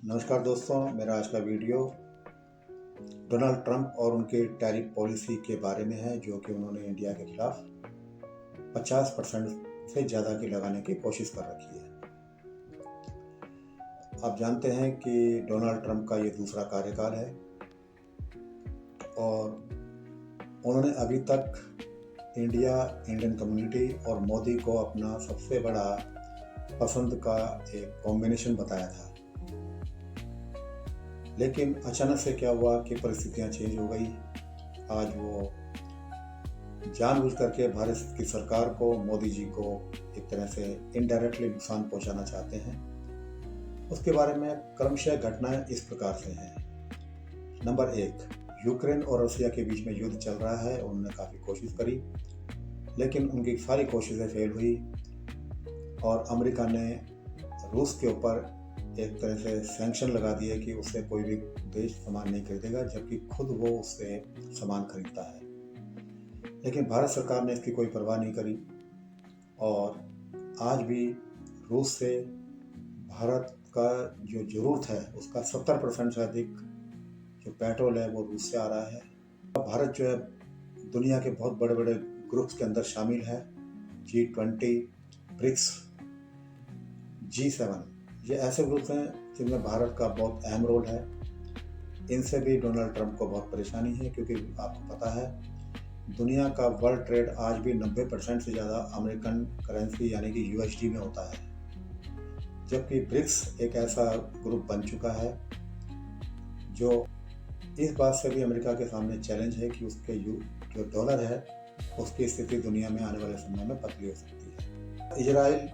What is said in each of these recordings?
नमस्कार दोस्तों, मेरा आज का वीडियो डोनाल्ड ट्रंप और उनके टैरिफ पॉलिसी के बारे में है, जो कि उन्होंने इंडिया के खिलाफ 50% से ज़्यादा की लगाने की कोशिश कर रखी है। आप जानते हैं कि डोनाल्ड ट्रंप का ये दूसरा कार्यकाल है और उन्होंने अभी तक इंडियन कम्युनिटी और मोदी को अपना सबसे बड़ा पसंद का एक कॉम्बिनेशन बताया था। लेकिन अचानक से क्या हुआ कि परिस्थितियां चेंज हो गई। आज वो जानबूझ करके भारत की सरकार को, मोदी जी को एक तरह से इनडायरेक्टली नुकसान पहुंचाना चाहते हैं। उसके बारे में क्रमशः घटनाएं इस प्रकार से हैं। नंबर 1, यूक्रेन और रसिया के बीच में युद्ध चल रहा है। उन्होंने काफ़ी कोशिश करी, लेकिन उनकी सारी कोशिशें फेल हुई और अमेरिका ने रूस के ऊपर एक तरह से सैंक्शन लगा दिए कि उससे कोई भी देश सामान नहीं खरीदेगा, जबकि खुद वो उससे सामान खरीदता है। लेकिन भारत सरकार ने इसकी कोई परवाह नहीं करी और आज भी रूस से भारत का जो ज़रूरत है उसका 70% से अधिक जो पेट्रोल है वो रूस से आ रहा है। भारत जो है दुनिया के बहुत बड़े बड़े ग्रुप्स के अंदर शामिल है। G20, ब्रिक्स, G7, ये ऐसे ग्रुप्स हैं जिनमें भारत का बहुत अहम रोल है। इनसे भी डोनाल्ड ट्रंप को बहुत परेशानी है, क्योंकि आपको पता है दुनिया का वर्ल्ड ट्रेड आज भी 90% से ज़्यादा अमेरिकन करेंसी यानी कि USD में होता है। जबकि ब्रिक्स एक ऐसा ग्रुप बन चुका है जो इस बात से भी अमेरिका के सामने चैलेंज है कि उसके जो डॉलर है उसकी स्थिति दुनिया में आने वाले समय में पतली हो सकती है। इजराइल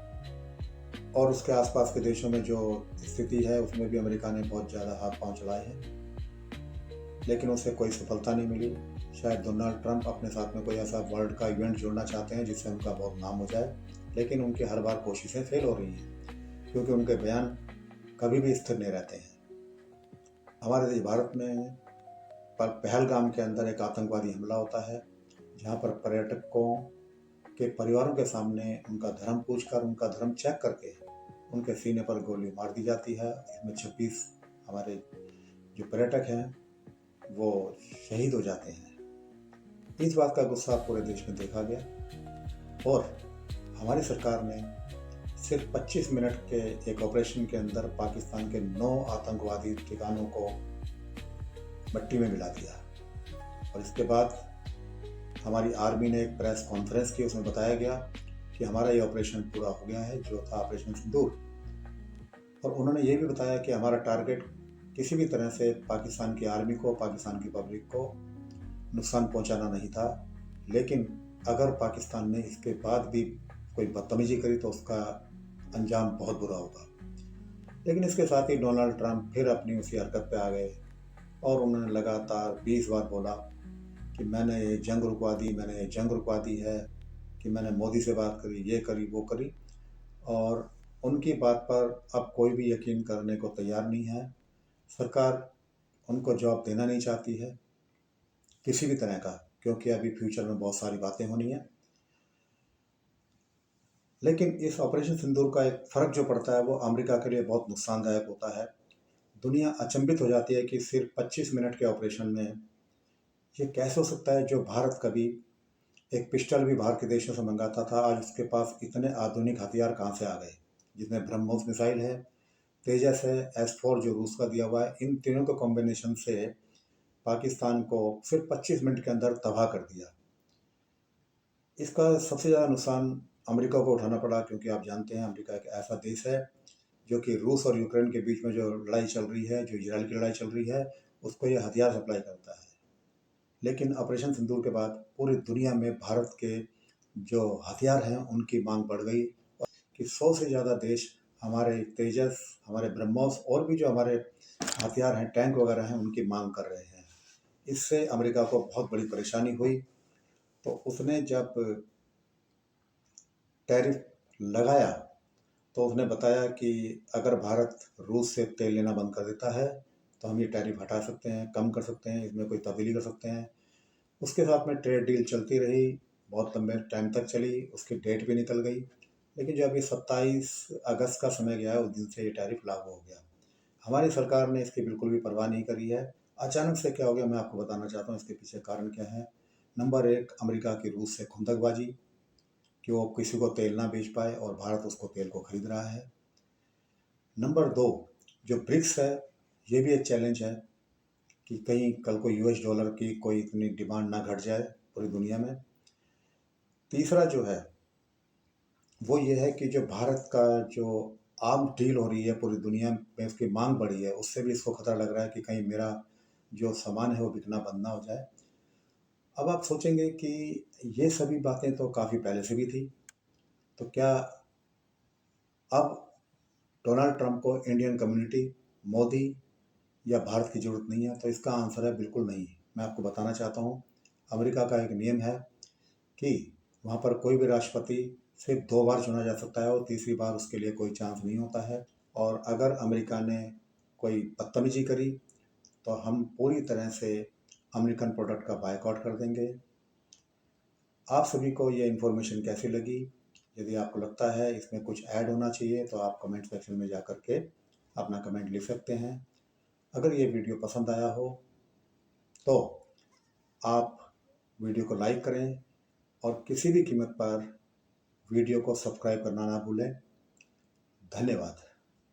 और उसके आसपास के देशों में जो स्थिति है उसमें भी अमेरिका ने बहुत ज़्यादा हाथ पांव चलाए हैं, लेकिन उसे कोई सफलता नहीं मिली। शायद डोनाल्ड ट्रंप अपने साथ में कोई ऐसा वर्ल्ड का इवेंट जोड़ना चाहते हैं जिससे उनका बहुत नाम हो जाए, लेकिन उनकी हर बार कोशिशें फेल हो रही हैं, क्योंकि उनके बयान कभी भी स्थिर नहीं रहते हैं। हमारे देश भारत में पहलगाम के अंदर एक आतंकवादी हमला होता है, जहाँ पर पर्यटकों के परिवारों के सामने उनका धर्म पूछकर, उनका धर्म चेक करके उनके सीने पर गोली मार दी जाती है। इसमें 26 हमारे जो पर्यटक हैं वो शहीद हो जाते हैं। इस बात का गुस्सा पूरे देश में देखा गया और हमारी सरकार ने सिर्फ 25 मिनट के एक ऑपरेशन के अंदर पाकिस्तान के 9 आतंकवादी ठिकानों को मिट्टी में मिला दिया। और इसके बाद हमारी आर्मी ने एक प्रेस कॉन्फ्रेंस की, उसमें बताया गया कि हमारा ये ऑपरेशन पूरा हो गया है, जो था ऑपरेशन सिंदूर। और उन्होंने ये भी बताया कि हमारा टारगेट किसी भी तरह से पाकिस्तान की आर्मी को, पाकिस्तान की पब्लिक को नुकसान पहुंचाना नहीं था। लेकिन अगर पाकिस्तान ने इसके बाद भी कोई बदतमीजी करी तो उसका अंजाम बहुत बुरा होगा। लेकिन इसके साथ ही डोनाल्ड ट्रंप फिर अपनी उसी हरकत पे आ गए और उन्होंने लगातार 20 बार बोला कि मैंने ये जंग रुकवा दी, मैंने ये जंग रुकवा दी है, कि मैंने मोदी से बात करी, ये करी, वो करी। और उनकी बात पर अब कोई भी यकीन करने को तैयार नहीं है। सरकार उनको जवाब देना नहीं चाहती है किसी भी तरह का, क्योंकि अभी फ्यूचर में बहुत सारी बातें होनी है। लेकिन इस ऑपरेशन सिंदूर का एक फ़र्क जो पड़ता है वो अमेरिका के लिए बहुत नुकसानदायक होता है। दुनिया अचंभित हो जाती है कि सिर्फ 25 मिनट के ऑपरेशन में ये कैसे हो सकता है। जो भारत कभी एक पिस्टल भी बाहर के देशों से मंगाता था, आज उसके पास इतने आधुनिक हथियार कहाँ से आ गए, जिसमें ब्रह्मोस मिसाइल है, तेजस है, S-4 जो रूस का दिया हुआ है। इन तीनों के कॉम्बिनेशन से पाकिस्तान को सिर्फ 25 मिनट के अंदर तबाह कर दिया। इसका सबसे ज़्यादा नुकसान अमेरिका को उठाना पड़ा, क्योंकि आप जानते हैं अमेरिका एक ऐसा देश है जो कि रूस और यूक्रेन के बीच में जो लड़ाई चल रही है, जो इजराइल की लड़ाई चल रही है, उसको ये हथियार सप्लाई करता है। लेकिन ऑपरेशन सिंदूर के बाद पूरी दुनिया में भारत के जो हथियार हैं उनकी मांग बढ़ गई कि 100 से ज़्यादा देश हमारे तेजस, हमारे ब्रह्मोस और भी जो हमारे हथियार हैं, टैंक वगैरह हैं, उनकी मांग कर रहे हैं। इससे अमेरिका को बहुत बड़ी परेशानी हुई। तो उसने जब टैरिफ लगाया तो उसने बताया कि अगर भारत रूस से तेल लेना बंद कर देता है तो हम ये टैरिफ हटा सकते हैं, कम कर सकते हैं, इसमें कोई तब्दीली कर सकते हैं। उसके साथ में ट्रेड डील चलती रही, बहुत लंबे टाइम तक चली, उसकी डेट भी निकल गई। लेकिन जब ये 27 अगस्त का समय गया उस दिन से ये टैरिफ लागू हो गया। हमारी सरकार ने इसकी बिल्कुल भी परवाह नहीं करी है। अचानक से क्या हो गया, मैं आपको बताना चाहता हूँ इसके पीछे कारण क्या है। नंबर एक, अमेरिका की रूस से खुंदकबाजी कि वो किसी को तेल ना बेच पाए और भारत उसको तेल को खरीद रहा है। नंबर दो, जो ब्रिक्स है, ये भी एक चैलेंज है कि कहीं कल को यूएस डॉलर की कोई इतनी डिमांड ना घट जाए पूरी दुनिया में। तीसरा जो है वो ये है कि जो भारत का जो आम डील हो रही है पूरी दुनिया में, उसकी मांग बढ़ी है, उससे भी इसको खतरा लग रहा है कि कहीं मेरा जो सामान है वो बिकना बंद ना हो जाए। अब आप सोचेंगे कि ये सभी बातें तो काफ़ी पहले से भी थी, तो क्या अब डोनाल्ड ट्रंप को इंडियन कम्युनिटी, मोदी या भारत की ज़रूरत नहीं है? तो इसका आंसर है बिल्कुल नहीं। मैं आपको बताना चाहता हूँ, अमेरिका का एक नियम है कि वहाँ पर कोई भी राष्ट्रपति सिर्फ 2 बार चुना जा सकता है और तीसरी बार उसके लिए कोई चांस नहीं होता है। और अगर अमेरिका ने कोई बदतमीजी करी तो हम पूरी तरह से अमेरिकन प्रोडक्ट का बायकॉट कर देंगे। आप सभी को ये इन्फॉर्मेशन कैसी लगी? यदि आपको लगता है इसमें कुछ ऐड होना चाहिए तो आप कमेंट सेक्शन में जा कर के अपना कमेंट लिख सकते हैं। अगर ये वीडियो पसंद आया हो तो आप वीडियो को लाइक करें और किसी भी कीमत पर वीडियो को सब्सक्राइब करना ना भूलें। धन्यवाद।